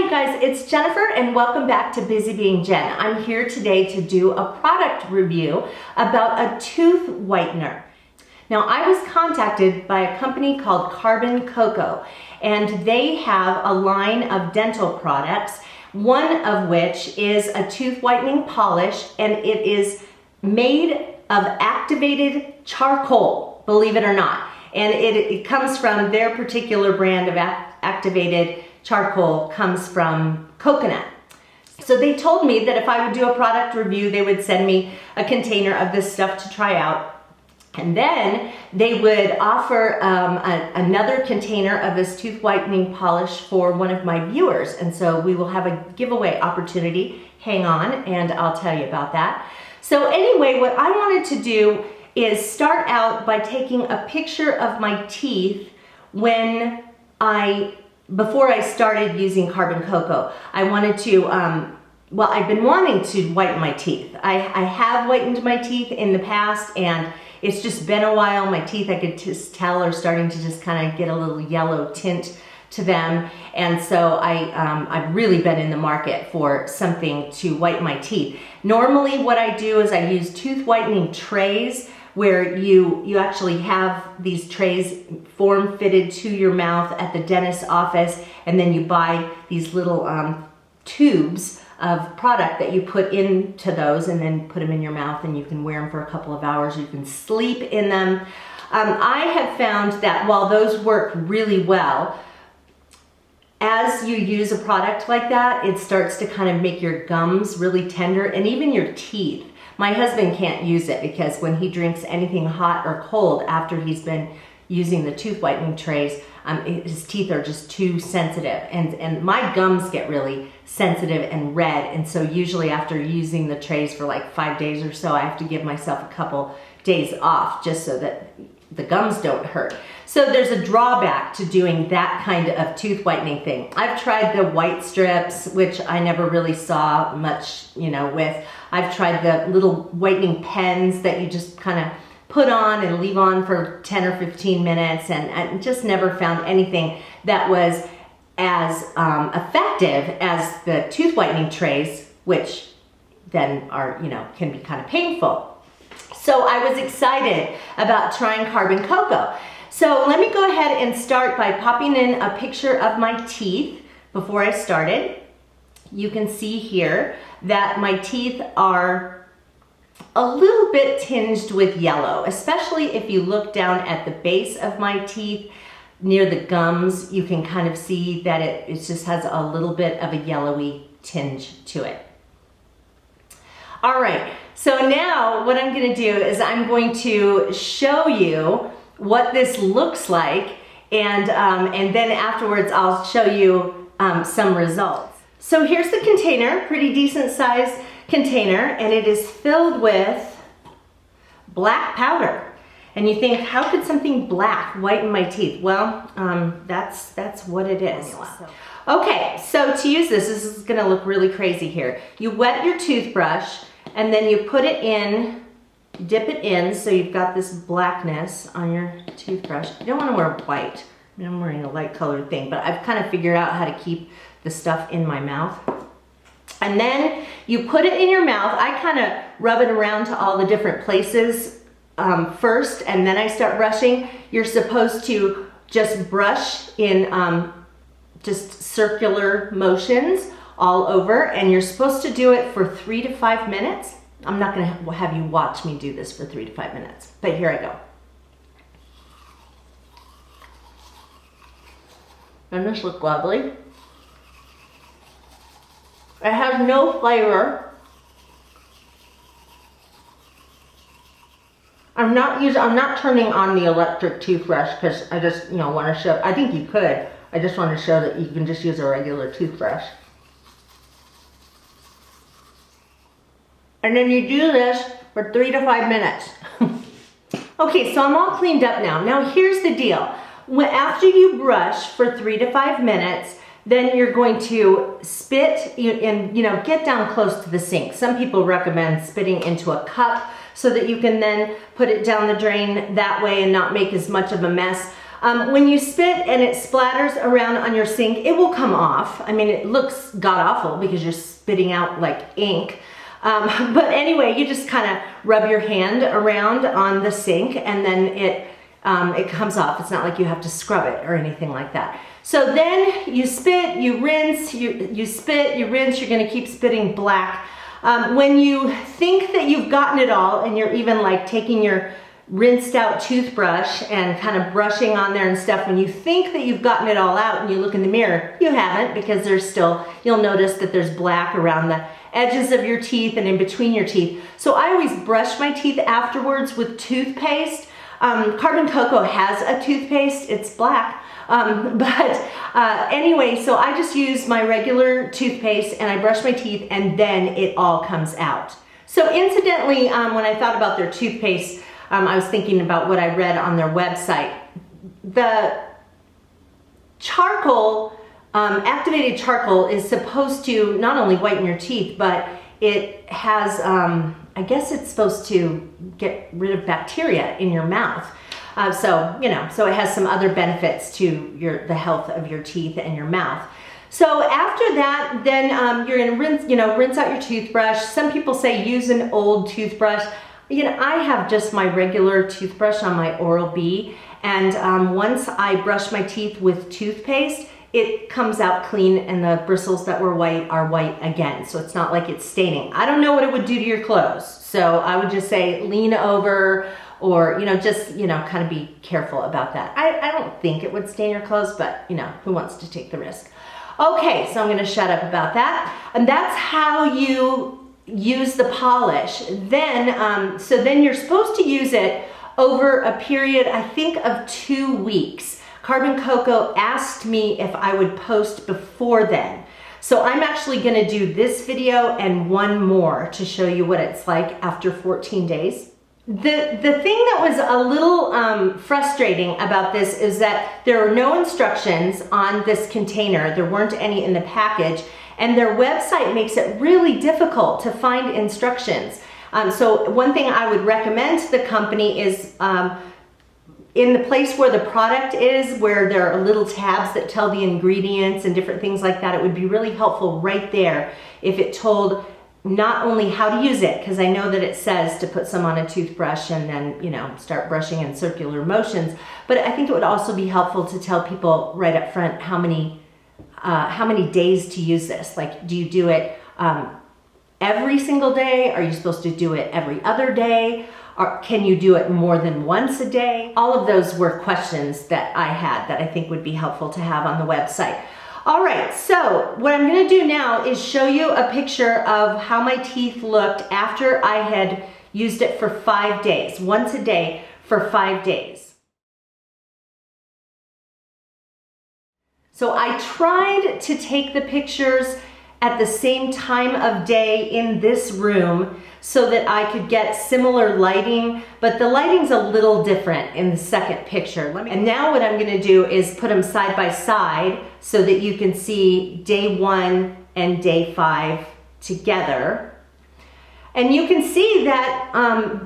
Hi guys, it's Jennifer and welcome back to Busy Being Jen. I'm here today to do a product review about a tooth whitener. Now I was contacted by a company called Coco and they have a line of dental products, one of which is a tooth whitening polish, and it is made of activated charcoal, believe it or not. And it comes from their particular brand of activated charcoal, comes from coconut. So they told me that if I would do a product review, they would send me a container of this stuff to try out. And then they would offer another container of this tooth whitening polish for one of my viewers. And so we will have a giveaway opportunity. Hang on, and I'll tell you about that. So anyway, what I wanted to do is start out by taking a picture of my teeth before I started using Coco. I wanted to, well, I've been wanting to whiten my teeth. I have whitened my teeth in the past, and it's just been a while. My teeth, I could just tell, are starting to just kind of get a little yellow tint to them. And so I've really been in the market for something to whiten my teeth. Normally what I do is I use tooth whitening trays, where you actually have these trays form fitted to your mouth at the dentist's office, and then you buy these little tubes of product that you put into those and then put them in your mouth, and you can wear them for a couple of hours. You can sleep in them. I have found that while those work really well, as you use a product like that, it starts to kind of make your gums really tender, and even your teeth. My husband can't use it because when he drinks anything hot or cold after he's been using the tooth whitening trays, his teeth are just too sensitive, and my gums get really sensitive and red, and so usually after using the trays for like 5 days or so, I have to give myself a couple days off just so that the gums don't hurt. So there's a drawback to doing that kind of tooth whitening thing. I've tried the white strips, which I never really saw much, with. I've tried the little whitening pens that you just kind of put on and leave on for 10 or 15 minutes, and I just never found anything that was as effective as the tooth whitening trays, which then are, can be kind of painful. So I was excited about trying Coco. So let me go ahead and start by popping in a picture of my teeth before I started. You can see here that my teeth are a little bit tinged with yellow, especially if you look down at the base of my teeth near the gums. You can kind of see that it just has a little bit of a yellowy tinge to it. All right, so now what I'm gonna do is I'm going to show you what this looks like, and then afterwards I'll show you some results. So here's the container, pretty decent sized container, and it is filled with black powder. And you think, how could something black whiten my teeth? Well, that's what it is. Okay, so to use this is gonna look really crazy here. You wet your toothbrush, and then you put it in, dip it in, so you've got this blackness on your toothbrush. You don't want to wear white. I'm wearing a light colored thing, but I've kind of figured out how to keep the stuff in my mouth. And then you put it in your mouth. I kind of rub it around to all the different places first, and then I start brushing. You're supposed to just brush in just circular motions all over, and you're supposed to do it for 3 to 5 minutes. I'm not gonna have you watch me do this for 3 to 5 minutes, but here I go. Doesn't this look lovely? It has no flavor. I'm not turning on the electric toothbrush because I just, want to show. I think you could. I just want to show that you can just use a regular toothbrush. And then you do this for 3 to 5 minutes. Okay, so I'm all cleaned up now. Now here's the deal. After you brush for 3 to 5 minutes, then you're going to spit and get down close to the sink. Some people recommend spitting into a cup so that you can then put it down the drain that way and not make as much of a mess. When you spit and it splatters around on your sink, it will come off. I mean, it looks god-awful because you're spitting out like ink. But anyway, you just kind of rub your hand around on the sink and then it comes off. It's not like you have to scrub it or anything like that. So then you spit, you rinse, you spit, you rinse, you're gonna keep spitting black. When you think that you've gotten it all and you're even like taking your rinsed out toothbrush and kind of brushing on there and stuff, when you think that you've gotten it all out and you look in the mirror, you haven't, because there's still, you'll notice that there's black around the edges of your teeth and in between your teeth. So I always brush my teeth afterwards with toothpaste. Carbon Coco has a toothpaste, it's black. Anyway, so I just use my regular toothpaste and I brush my teeth and then it all comes out. So incidentally, when I thought about their toothpaste, I was thinking about what I read on their website. The charcoal, activated charcoal is supposed to not only whiten your teeth, but it has, I guess it's supposed to get rid of bacteria in your mouth. So it has some other benefits to the health of your teeth and your mouth. So after that, then you're gonna rinse out your toothbrush. Some people say use an old toothbrush. I have just my regular toothbrush on my Oral-B, and once I brush my teeth with toothpaste, it comes out clean and the bristles that were white are white again. So it's not like it's staining. I don't know what it would do to your clothes. So I would just say lean over or, just, kind of be careful about that. I don't think it would stain your clothes, but, who wants to take the risk? Okay, so I'm gonna shut up about that. And that's how you use the polish. Then, so then you're supposed to use it over a period, I think, of 2 weeks. Carbon Coco asked me if I would post before then. So I'm actually gonna do this video and one more to show you what it's like after 14 days. The thing that was a little frustrating about this is that there are no instructions on this container. There weren't any in the package, and their website makes it really difficult to find instructions. So one thing I would recommend to the company is in the place where the product is, where there are little tabs that tell the ingredients and different things like that, it would be really helpful right there if it told not only how to use it, because I know that it says to put some on a toothbrush and then, start brushing in circular motions, but I think it would also be helpful to tell people right up front how many days to use this. Like, do you do it every single day? Are you supposed to do it every other day? Or can you do it more than once a day? All of those were questions that I had that I think would be helpful to have on the website. All right, so what I'm gonna do now is show you a picture of how my teeth looked after I had used it for 5 days, once a day for 5 days. So I tried to take the pictures at the same time of day in this room so that I could get similar lighting, but the lighting's a little different in the second picture. And now what I'm gonna do is put them side by side so that you can see day 1 and day 5 together. And you can see that,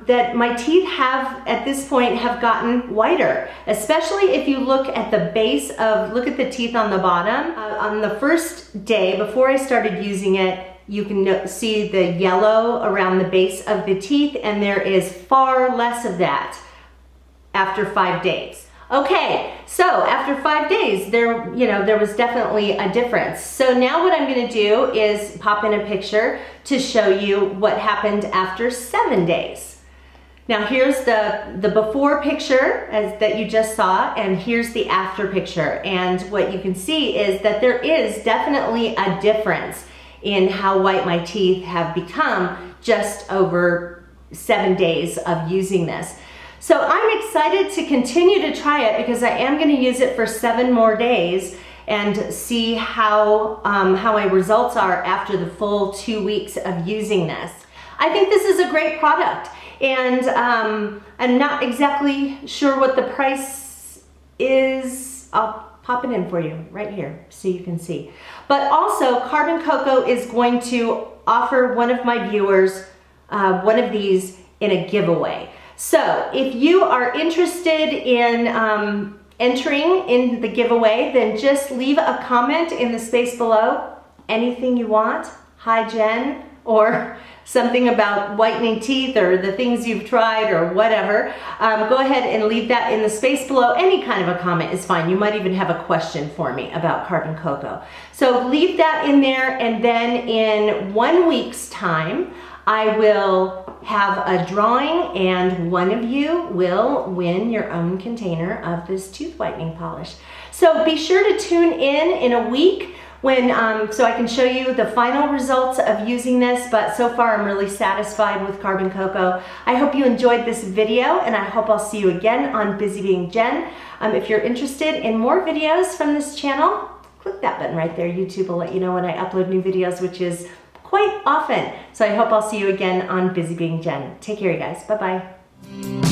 that my teeth have, at this point, have gotten whiter, especially if you look at the base of, look at the teeth on the bottom. On the first day, before I started using it, you can see the yellow around the base of the teeth, and there is far less of that after 5 days. Okay, so after 5 days, there was definitely a difference. So now what I'm gonna do is pop in a picture to show you what happened after 7 days. Now here's the before picture that you just saw, and here's the after picture. And what you can see is that there is definitely a difference in how white my teeth have become just over 7 days of using this. So I'm excited to continue to try it because I am going to use it for 7 more days and see how my results are after the full 2 weeks of using this. I think this is a great product, and I'm not exactly sure what the price is. I'll pop it in for you right here so you can see. But also, Carbon Coco is going to offer one of my viewers one of these in a giveaway. So if you are interested in entering in the giveaway, then just leave a comment in the space below. Anything you want, hi Jen, or something about whitening teeth or the things you've tried or whatever. Go ahead and leave that in the space below. Any kind of a comment is fine. You might even have a question for me about Carbon Coco. So leave that in there, and then in 1 week's time, I will have a drawing and one of you will win your own container of this tooth whitening polish. So be sure to tune in a week when so I can show you the final results of using this, but so far I'm really satisfied with Carbon Coco. I hope you enjoyed this video, and I hope I'll see you again on Busy Being Jen. If you're interested in more videos from this channel, click that button right there. YouTube will let you know when I upload new videos, which is quite often. So I hope I'll see you again on Busy Being Jen. Take care, you guys. Bye-bye.